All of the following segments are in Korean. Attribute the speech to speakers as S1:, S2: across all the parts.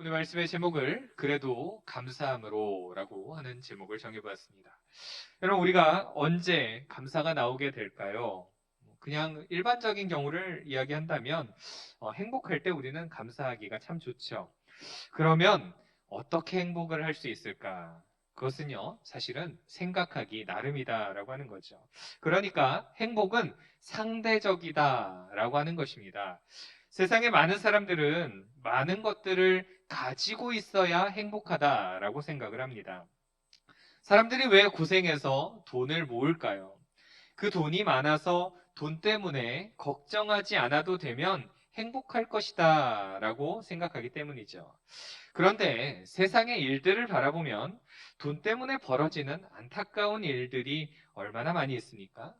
S1: 오늘 말씀의 제목을 그래도 감사함으로 라고 하는 제목을 정해보았습니다. 여러분, 우리가 언제 감사가 나오게 될까요? 그냥 일반적인 경우를 이야기한다면 행복할 때 우리는 감사하기가 참 좋죠. 그러면 어떻게 행복을 할 수 있을까? 그것은요, 사실은 생각하기 나름이다라고 하는 거죠. 그러니까 행복은 상대적이다라고 하는 것입니다. 세상에 많은 사람들은 많은 것들을 가지고 있어야 행복하다라고 생각을 합니다. 사람들이 왜 고생해서 돈을 모을까요? 그 돈이 많아서 돈 때문에 걱정하지 않아도 되면 행복할 것이다 라고 생각하기 때문이죠. 그런데 세상의 일들을 바라보면 돈 때문에 벌어지는 안타까운 일들이 얼마나 많이 있습니까?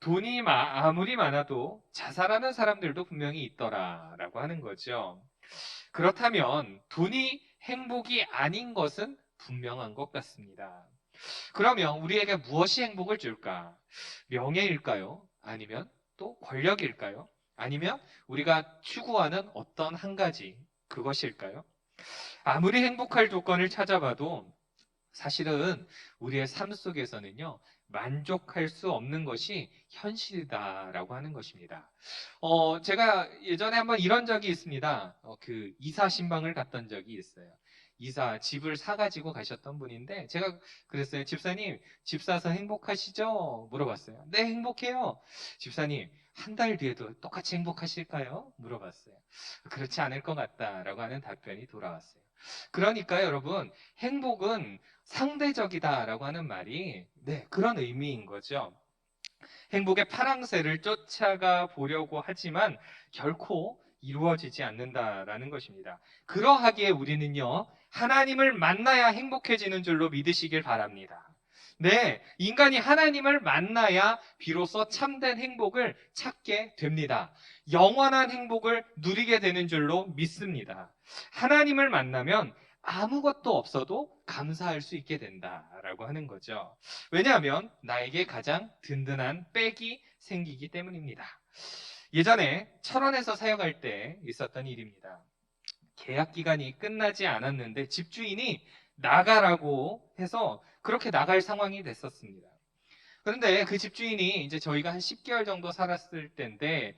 S1: 돈이 아무리 많아도 자살하는 사람들도 분명히 있더라라고 하는 거죠. 그렇다면 돈이 행복이 아닌 것은 분명한 것 같습니다. 그러면 우리에게 무엇이 행복을 줄까? 명예일까요? 아니면 또 권력일까요? 아니면 우리가 추구하는 어떤 한 가지 그것일까요? 아무리 행복할 조건을 찾아봐도 사실은 우리의 삶 속에서는요, 만족할 수 없는 것이 현실이다라고 하는 것입니다. 제가 예전에 한번 이런 적이 있습니다. 그 이사 신방을 갔던 적이 있어요. 이사 집을 사가지고 가셨던 분인데 제가 그랬어요. 집사님, 집 사서 행복하시죠? 물어봤어요. 네, 행복해요. 집사님, 한 달 뒤에도 똑같이 행복하실까요? 물어봤어요. 그렇지 않을 것 같다라고 하는 답변이 돌아왔어요. 그러니까 여러분, 행복은 상대적이다라고 하는 말이 그런 의미인 거죠. 행복의 파랑새를 쫓아가 보려고 하지만 결코 이루어지지 않는다라는 것입니다. 그러하기에 우리는요, 하나님을 만나야 행복해지는 줄로 믿으시길 바랍니다. 네, 인간이 하나님을 만나야 비로소 참된 행복을 찾게 됩니다. 영원한 행복을 누리게 되는 줄로 믿습니다. 하나님을 만나면 아무것도 없어도 감사할 수 있게 된다라고 하는 거죠. 왜냐하면 나에게 가장 든든한 백이 생기기 때문입니다. 예전에 철원에서 사역할 때 있었던 일입니다. 계약 기간이 끝나지 않았는데 집주인이 나가라고 해서 그렇게 나갈 상황이 됐었습니다. 그런데 그 집주인이 이제 저희가 한 10개월 정도 살았을 때인데,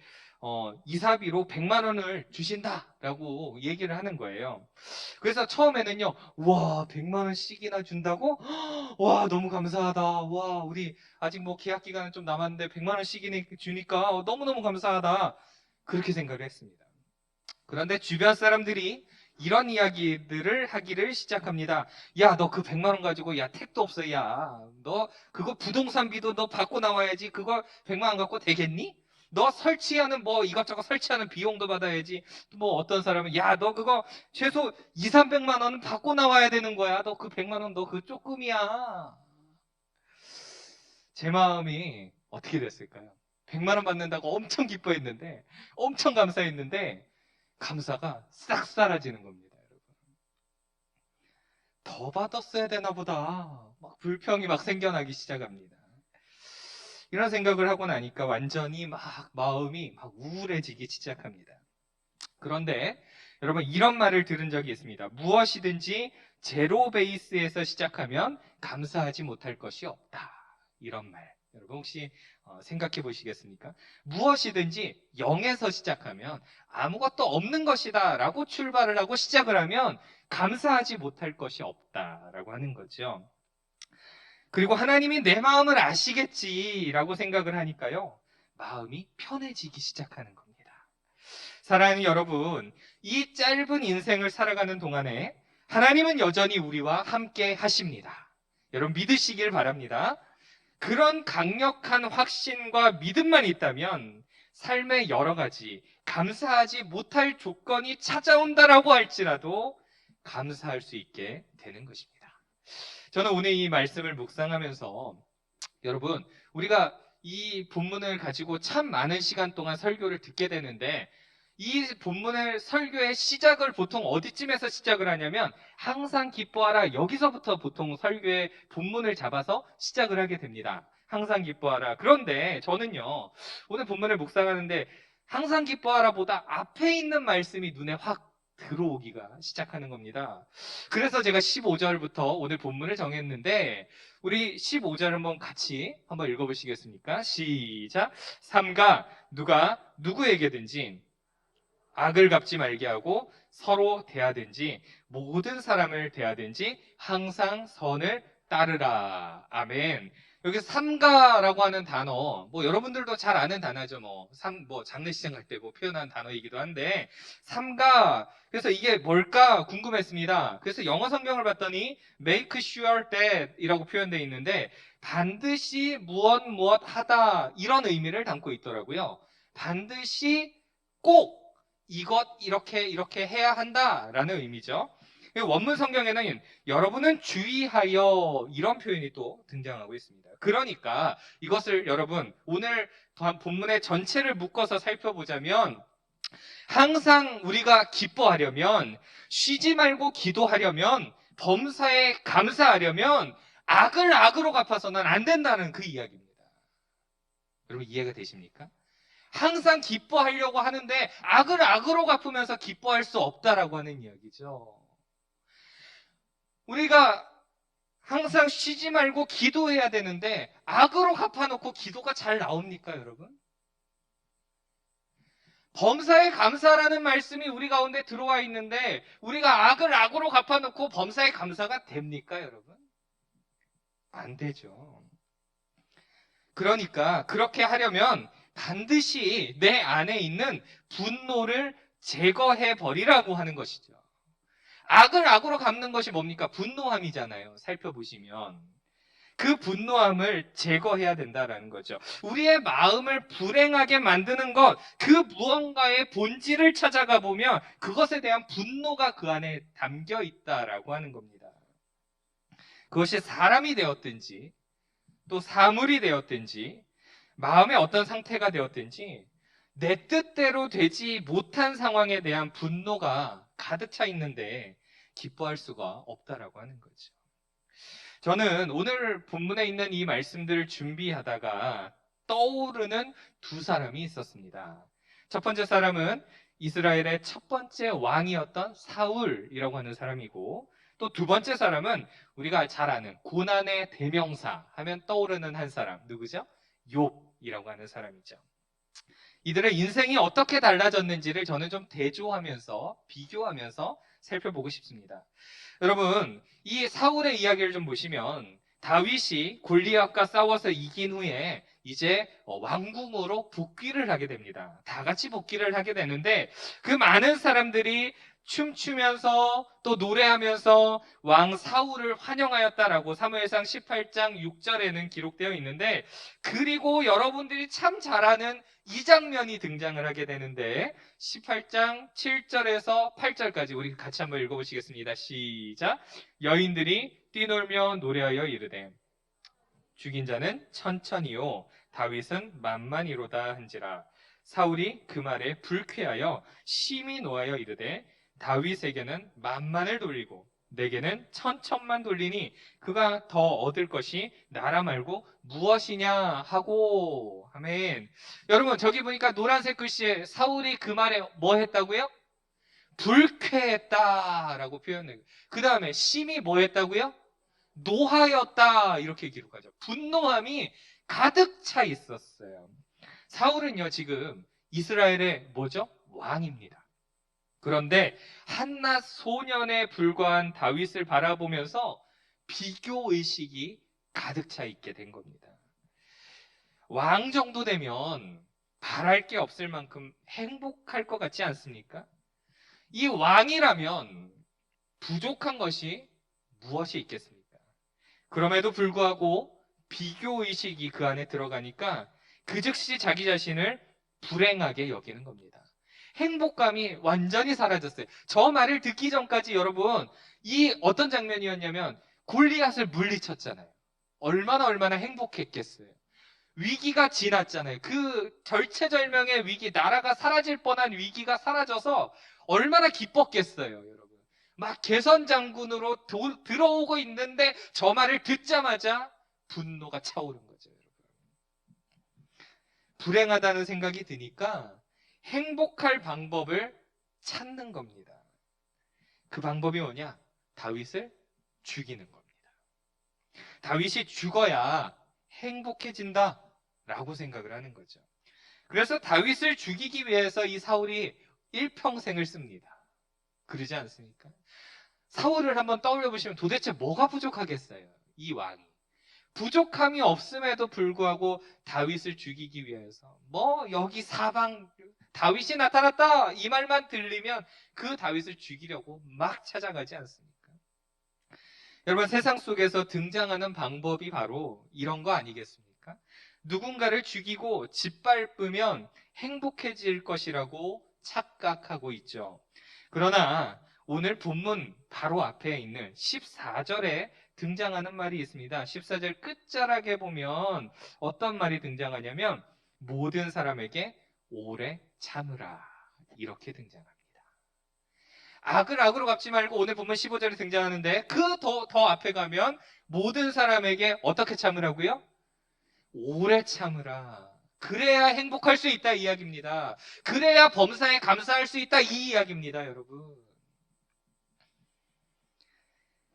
S1: 이사비로 100만 원을 주신다라고 얘기를 하는 거예요. 그래서 처음에는요, 와, 100만 원씩이나 준다고? 와, 너무 감사하다. 와, 우리 아직 뭐 계약 기간은 좀 남았는데 100만 원씩이나 주니까 너무너무 감사하다. 그렇게 생각을 했습니다. 그런데 주변 사람들이 이런 이야기들을 하기를 시작합니다. 야, 너 그 100만 원 가지고, 야, 택도 없어, 야. 너 그거 부동산비도 너 받고 나와야지. 그거 100만 원 갖고 되겠니? 너 설치하는 뭐 이것저것 설치하는 비용도 받아야지. 뭐 어떤 사람은, 야, 너 그거 최소 2, 300만 원은 받고 나와야 되는 거야. 너 그 100만 원 너 그 조금이야. 제 마음이 어떻게 됐을까요? 100만 원 받는다고 엄청 기뻐했는데, 엄청 감사했는데, 감사가 싹 사라지는 겁니다, 여러분. 더 받았어야 되나 보다. 막 불평이 막 생겨나기 시작합니다. 이런 생각을 하고 나니까 완전히 막 마음이 막 우울해지기 시작합니다. 그런데 여러분, 이런 말을 들은 적이 있습니다. 무엇이든지 제로 베이스에서 시작하면 감사하지 못할 것이 없다. 이런 말. 여러분 혹시 생각해 보시겠습니까? 무엇이든지 0에서 시작하면 아무것도 없는 것이다 라고 출발을 하고 시작을 하면 감사하지 못할 것이 없다라고 하는 거죠. 그리고 하나님이 내 마음을 아시겠지라고 생각을 하니까요, 마음이 편해지기 시작하는 겁니다. 사랑하는 여러분, 이 짧은 인생을 살아가는 동안에 하나님은 여전히 우리와 함께 하십니다. 여러분 믿으시길 바랍니다. 그런 강력한 확신과 믿음만 있다면 삶의 여러 가지 감사하지 못할 조건이 찾아온다라고 할지라도 감사할 수 있게 되는 것입니다. 저는 오늘 이 말씀을 묵상하면서 여러분, 우리가 이 본문을 가지고 참 많은 시간 동안 설교를 듣게 되는데, 이 본문의 설교의 시작을 보통 어디쯤에서 시작을 하냐면 항상 기뻐하라, 여기서부터 보통 설교의 본문을 잡아서 시작을 하게 됩니다. 항상 기뻐하라. 그런데 저는요, 오늘 본문을 묵상하는데 항상 기뻐하라보다 앞에 있는 말씀이 눈에 확 들어오기가 시작하는 겁니다. 그래서 제가 15절부터 오늘 본문을 정했는데 우리 15절 한번 같이 한번 읽어보시겠습니까? 시작. 삼가 누가 누구에게든지 악을 갚지 말게 하고 서로 대하든지 모든 사람을 대하든지 항상 선을 따르라. 아멘. 여기 삼가라고 하는 단어, 뭐 여러분들도 잘 아는 단어죠. 뭐 장례식장 갈 때 뭐 표현한 단어이기도 한데 삼가. 그래서 이게 뭘까 궁금했습니다. 그래서 영어 성경을 봤더니 make sure that 이라고 표현되어 있는데 반드시 무엇 하다 이런 의미를 담고 있더라고요. 반드시 꼭 이것 이렇게 해야 한다라는 의미죠. 원문 성경에는 여러분은 주의하여 이런 표현이 또 등장하고 있습니다. 그러니까 이것을 여러분 오늘 본문의 전체를 묶어서 살펴보자면 항상 우리가 기뻐하려면 쉬지 말고 기도하려면 범사에 감사하려면 악을 악으로 갚아서는 안 된다는 그 이야기입니다. 여러분 이해가 되십니까? 항상 기뻐하려고 하는데 악을 악으로 갚으면서 기뻐할 수 없다라고 하는 이야기죠. 우리가 항상 쉬지 말고 기도해야 되는데 악으로 갚아놓고 기도가 잘 나옵니까, 여러분? 범사에 감사라는 말씀이 우리 가운데 들어와 있는데 우리가 악을 악으로 갚아놓고 범사에 감사가 됩니까, 여러분? 안 되죠. 그러니까 그렇게 하려면 반드시 내 안에 있는 분노를 제거해 버리라고 하는 것이죠. 악을 악으로 갚는 것이 뭡니까? 분노함이잖아요. 살펴보시면. 그 분노함을 제거해야 된다라는 거죠. 우리의 마음을 불행하게 만드는 것, 그 무언가의 본질을 찾아가 보면 그것에 대한 분노가 그 안에 담겨 있다라고 하는 겁니다. 그것이 사람이 되었든지 또 사물이 되었든지 마음의 어떤 상태가 되었든지 내 뜻대로 되지 못한 상황에 대한 분노가 가득 차 있는데 기뻐할 수가 없다라고 하는 거죠. 저는 오늘 본문에 있는 이 말씀들을 준비하다가 떠오르는 두 사람이 있었습니다. 첫 번째 사람은 이스라엘의 첫 번째 왕이었던 사울이라고 하는 사람이고 또 두 번째 사람은 우리가 잘 아는 고난의 대명사 하면 떠오르는 한 사람 누구죠? 욥이라고 하는 사람이죠. 이들의 인생이 어떻게 달라졌는지를 저는 좀 대조하면서 비교하면서 살펴보고 싶습니다. 여러분, 이 사울의 이야기를 좀 보시면 다윗이 골리앗과 싸워서 이긴 후에 이제 왕궁으로 복귀를 하게 됩니다. 다 같이 복귀를 하게 되는데 그 많은 사람들이 춤추면서 또 노래하면서 왕 사울을 환영하였다라고 사무엘상 18장 6절에는 기록되어 있는데 그리고 여러분들이 참 잘 아는 이 장면이 등장을 하게 되는데 18장 7절에서 8절까지 우리 같이 한번 읽어보시겠습니다. 시작. 여인들이 뛰놀며 노래하여 이르되 죽인 자는 천천히요 다윗은 만만히로다 한지라. 사울이 그 말에 불쾌하여 심히 노하여 이르되 다윗에게는 만만을 돌리고 내게는 천천만 돌리니 그가 더 얻을 것이 나라 말고 무엇이냐 하고. 아멘. 여러분 저기 보니까 노란색 글씨에 사울이 그 말에 뭐 했다고요? 불쾌했다라고 표현해요. 그 다음에 심히 뭐 했다고요? 노하였다 이렇게 기록하죠. 분노함이 가득 차 있었어요. 사울은요 지금 이스라엘의 뭐죠? 왕입니다. 그런데 한낱 소년에 불과한 다윗을 바라보면서 비교의식이 가득 차 있게 된 겁니다. 왕 정도 되면 바랄 게 없을 만큼 행복할 것 같지 않습니까? 이 왕이라면 부족한 것이 무엇이 있겠습니까? 그럼에도 불구하고 비교의식이 그 안에 들어가니까 그 즉시 자기 자신을 불행하게 여기는 겁니다. 행복감이 완전히 사라졌어요. 저 말을 듣기 전까지 여러분 이 어떤 장면이었냐면 골리앗을 물리쳤잖아요. 얼마나 행복했겠어요. 위기가 지났잖아요. 그 절체절명의 위기, 나라가 사라질 뻔한 위기가 사라져서 얼마나 기뻤겠어요, 여러분. 막 개선 장군으로 들어오고 있는데 저 말을 듣자마자 분노가 차오른 거죠, 여러분. 불행하다는 생각이 드니까 행복할 방법을 찾는 겁니다. 그 방법이 뭐냐? 다윗을 죽이는 겁니다. 다윗이 죽어야 행복해진다 라고 생각을 하는 거죠. 그래서 다윗을 죽이기 위해서 이 사울이 일평생을 씁니다. 그러지 않습니까? 사울을 한번 떠올려 보시면 도대체 뭐가 부족하겠어요? 이 왕이. 부족함이 없음에도 불구하고 다윗을 죽이기 위해서 여기 사방 다윗이 나타났다 이 말만 들리면 그 다윗을 죽이려고 막 찾아가지 않습니까? 여러분, 세상 속에서 등장하는 방법이 바로 이런 거 아니겠습니까? 누군가를 죽이고 짓밟으면 행복해질 것이라고 착각하고 있죠. 그러나 오늘 본문 바로 앞에 있는 14절에 등장하는 말이 있습니다. 14절 끝자락에 보면 어떤 말이 등장하냐면 모든 사람에게 오래 참으라 이렇게 등장합니다. 악을 악으로 갚지 말고 오늘 보면 15절에 등장하는데 그 더 앞에 가면 모든 사람에게 어떻게 참으라고요? 오래 참으라. 그래야 행복할 수 있다 이 이야기입니다. 그래야 범사에 감사할 수 있다 이 이야기입니다, 여러분.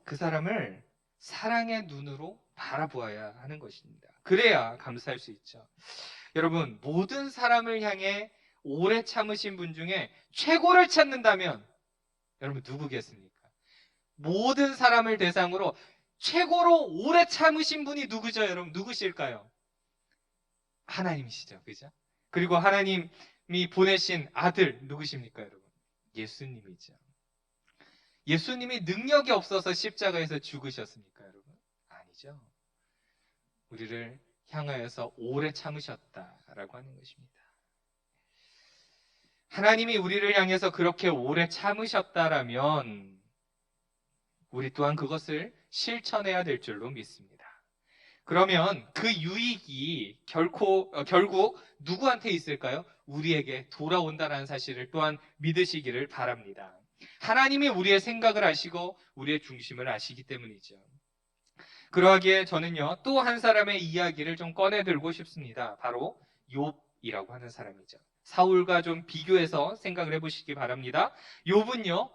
S1: 그 사람을 사랑의 눈으로 바라보아야 하는 것입니다. 그래야 감사할 수 있죠. 여러분, 모든 사람을 향해 오래 참으신 분 중에 최고를 찾는다면 여러분 누구겠습니까? 모든 사람을 대상으로 최고로 오래 참으신 분이 누구죠, 여러분? 누구실까요? 하나님이시죠, 그죠? 그리고 하나님이 보내신 아들 누구십니까, 여러분? 예수님이죠. 예수님이 능력이 없어서 십자가에서 죽으셨습니까, 여러분? 아니죠. 우리를 향하여서 오래 참으셨다라고 하는 것입니다. 하나님이 우리를 향해서 그렇게 오래 참으셨다라면 우리 또한 그것을 실천해야 될 줄로 믿습니다. 그러면 그 유익이 결국 누구한테 있을까요? 우리에게 돌아온다는 사실을 또한 믿으시기를 바랍니다. 하나님이 우리의 생각을 아시고 우리의 중심을 아시기 때문이죠. 그러하기에 저는요, 또 한 사람의 이야기를 좀 꺼내들고 싶습니다. 바로 욥이라고 하는 사람이죠. 사울과 좀 비교해서 생각을 해보시기 바랍니다. 욥은요,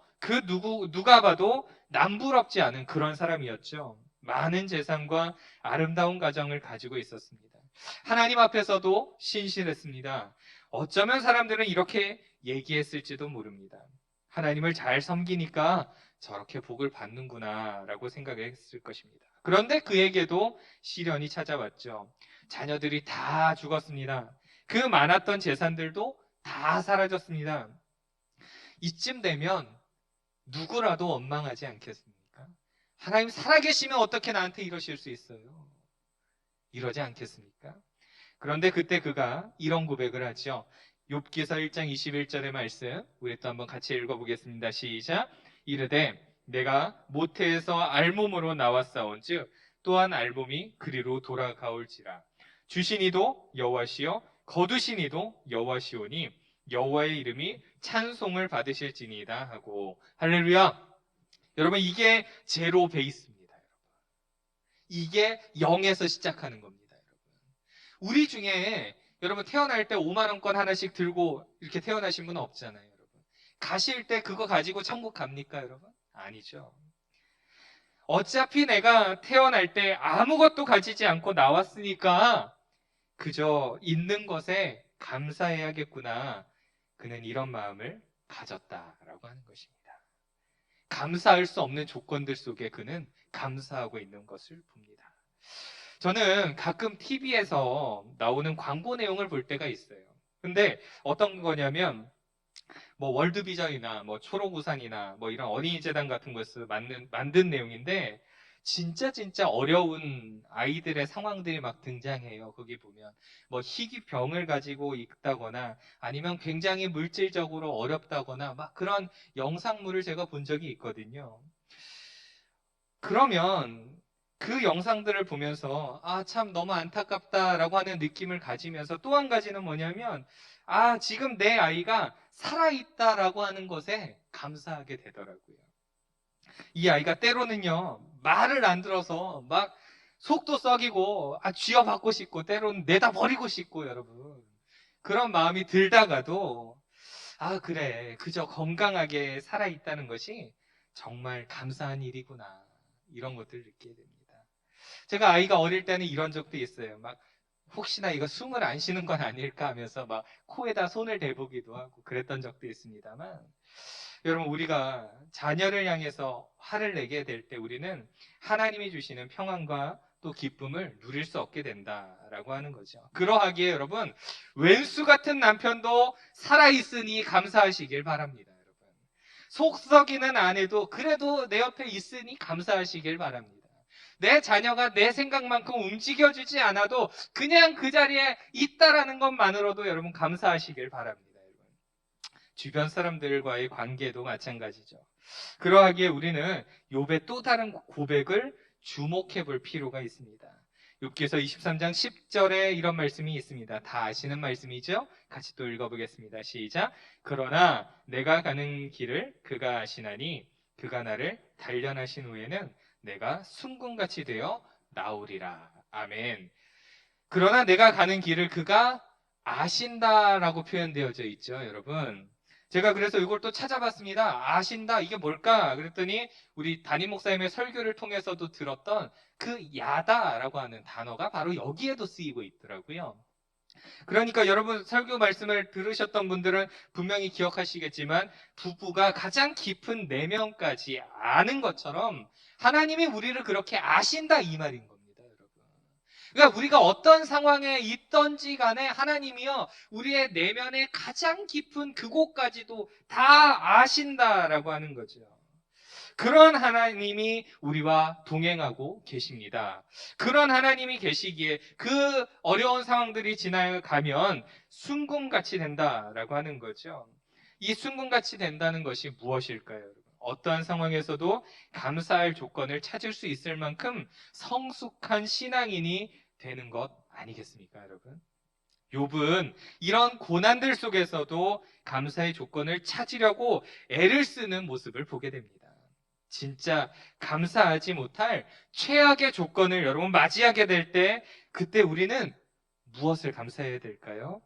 S1: 누가 봐도 남부럽지 않은 그런 사람이었죠. 많은 재산과 아름다운 가정을 가지고 있었습니다. 하나님 앞에서도 신실했습니다. 어쩌면 사람들은 이렇게 얘기했을지도 모릅니다. 하나님을 잘 섬기니까 저렇게 복을 받는구나 라고 생각했을 것입니다. 그런데 그에게도 시련이 찾아왔죠. 자녀들이 다 죽었습니다. 그 많았던 재산들도 다 사라졌습니다. 이쯤 되면 누구라도 원망하지 않겠습니까? 하나님 살아계시면 어떻게 나한테 이러실 수 있어요? 이러지 않겠습니까? 그런데 그때 그가 이런 고백을 하죠. 욥기서 1장 21절의 말씀 우리 또 한번 같이 읽어보겠습니다. 시작. 이르되 내가 모태에서 알몸으로 나왔사온즉 또한 알몸이 그리로 돌아가올지라. 주시니도 여호와시요 거두시니도 여호와시오니 여호와의 이름이 찬송을 받으실지니이다 하고. 할렐루야. 여러분, 이게 제로 베이스입니다. 여러분. 이게 0에서 시작하는 겁니다. 여러분. 우리 중에 여러분 태어날 때 5만 원권 하나씩 들고 이렇게 태어나신 분은 없잖아요. 여러분. 가실 때 그거 가지고 천국 갑니까, 여러분? 아니죠. 어차피 내가 태어날 때 아무것도 가지지 않고 나왔으니까 그저 있는 것에 감사해야겠구나. 그는 이런 마음을 가졌다라고 하는 것입니다. 감사할 수 없는 조건들 속에 그는 감사하고 있는 것을 봅니다. 저는 가끔 TV에서 나오는 광고 내용을 볼 때가 있어요. 근데 어떤 거냐면 월드비전이나 초록우산이나 이런 어린이재단 같은 것을 만든 내용인데 진짜 어려운 아이들의 상황들이 막 등장해요. 거기 보면 희귀병을 가지고 있다거나 아니면 굉장히 물질적으로 어렵다거나 막 그런 영상물을 제가 본 적이 있거든요. 그러면 그 영상들을 보면서 참 너무 안타깝다라고 하는 느낌을 가지면서 또 한 가지는 뭐냐면 지금 내 아이가 살아있다라고 하는 것에 감사하게 되더라고요. 이 아이가 때로는요, 말을 안 들어서 막 속도 썩이고 쥐어받고 싶고 때로는 내다 버리고 싶고 여러분 그런 마음이 들다가도 그래 그저 건강하게 살아있다는 것이 정말 감사한 일이구나. 이런 것들을 느끼게 됩니다. 제가 아이가 어릴 때는 이런 적도 있어요. 막 혹시나 이거 숨을 안 쉬는 건 아닐까 하면서 막 코에다 손을 대보기도 하고 그랬던 적도 있습니다만, 여러분, 우리가 자녀를 향해서 화를 내게 될 때 우리는 하나님이 주시는 평안과 또 기쁨을 누릴 수 없게 된다라고 하는 거죠. 그러하기에 여러분, 왼수 같은 남편도 살아있으니 감사하시길 바랍니다. 여러분, 속 썩이는 아내도 그래도 내 옆에 있으니 감사하시길 바랍니다. 내 자녀가 내 생각만큼 움직여주지 않아도 그냥 그 자리에 있다라는 것만으로도 여러분 감사하시길 바랍니다. 여러분, 주변 사람들과의 관계도 마찬가지죠. 그러하기에 우리는 욥의 또 다른 고백을 주목해 볼 필요가 있습니다. 욥기서 23장 10절에 이런 말씀이 있습니다. 다 아시는 말씀이죠? 같이 또 읽어보겠습니다. 시작. 그러나 내가 가는 길을 그가 아시나니 그가 나를 단련하신 후에는 내가 순금같이 되어 나오리라. 아멘. 그러나 내가 가는 길을 그가 아신다라고 표현되어져 있죠, 여러분. 제가 그래서 이걸 또 찾아봤습니다. 아신다, 이게 뭘까? 그랬더니 우리 담임 목사님의 설교를 통해서도 들었던 그 야다라고 하는 단어가 바로 여기에도 쓰이고 있더라고요. 그러니까 여러분, 설교 말씀을 들으셨던 분들은 분명히 기억하시겠지만 부부가 가장 깊은 내면까지 아는 것처럼 하나님이 우리를 그렇게 아신다, 이 말인 겁니다, 여러분. 그러니까 우리가 어떤 상황에 있던지 간에 하나님이요, 우리의 내면의 가장 깊은 그곳까지도 다 아신다라고 하는 거죠. 그런 하나님이 우리와 동행하고 계십니다. 그런 하나님이 계시기에 그 어려운 상황들이 지나가면 순금같이 된다라고 하는 거죠. 이 순금같이 된다는 것이 무엇일까요, 여러분? 어떠한 상황에서도 감사할 조건을 찾을 수 있을 만큼 성숙한 신앙인이 되는 것 아니겠습니까, 여러분? 욥은 이런 고난들 속에서도 감사의 조건을 찾으려고 애를 쓰는 모습을 보게 됩니다. 진짜 감사하지 못할 최악의 조건을 여러분 맞이하게 될 때, 그때 우리는 무엇을 감사해야 될까요?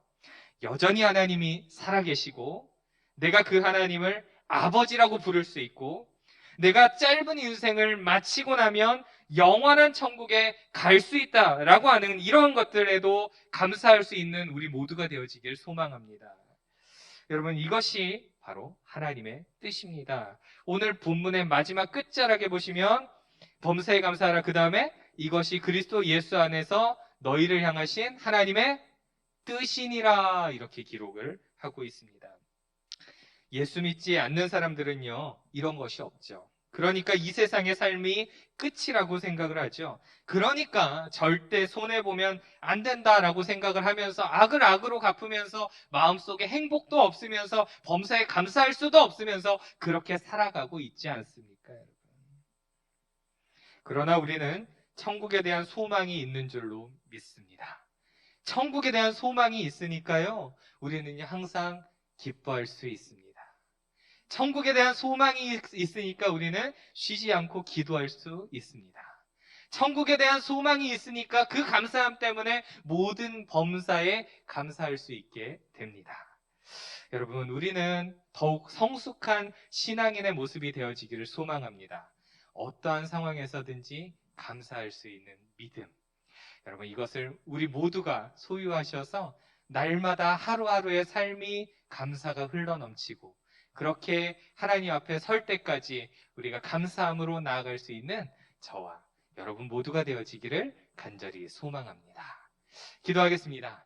S1: 여전히 하나님이 살아계시고 내가 그 하나님을 아버지라고 부를 수 있고 내가 짧은 인생을 마치고 나면 영원한 천국에 갈 수 있다라고 하는 이런 것들에도 감사할 수 있는 우리 모두가 되어지길 소망합니다. 여러분, 이것이 바로 하나님의 뜻입니다. 오늘 본문의 마지막 끝자락에 보시면 범사에 감사하라, 그 다음에 이것이 그리스도 예수 안에서 너희를 향하신 하나님의 뜻이니라, 이렇게 기록을 하고 있습니다. 예수 믿지 않는 사람들은요, 이런 것이 없죠. 그러니까 이 세상의 삶이 끝이라고 생각을 하죠. 그러니까 절대 손해보면 안 된다라고 생각을 하면서 악을 악으로 갚으면서 마음속에 행복도 없으면서 범사에 감사할 수도 없으면서 그렇게 살아가고 있지 않습니까, 여러분? 그러나 우리는 천국에 대한 소망이 있는 줄로 믿습니다. 천국에 대한 소망이 있으니까요, 우리는 항상 기뻐할 수 있습니다. 천국에 대한 소망이 있으니까 우리는 쉬지 않고 기도할 수 있습니다. 천국에 대한 소망이 있으니까 그 감사함 때문에 모든 범사에 감사할 수 있게 됩니다. 여러분, 우리는 더욱 성숙한 신앙인의 모습이 되어지기를 소망합니다. 어떠한 상황에서든지 감사할 수 있는 믿음. 여러분, 이것을 우리 모두가 소유하셔서 날마다 하루하루의 삶이 감사가 흘러넘치고 그렇게 하나님 앞에 설 때까지 우리가 감사함으로 나아갈 수 있는 저와 여러분 모두가 되어지기를 간절히 소망합니다. 기도하겠습니다.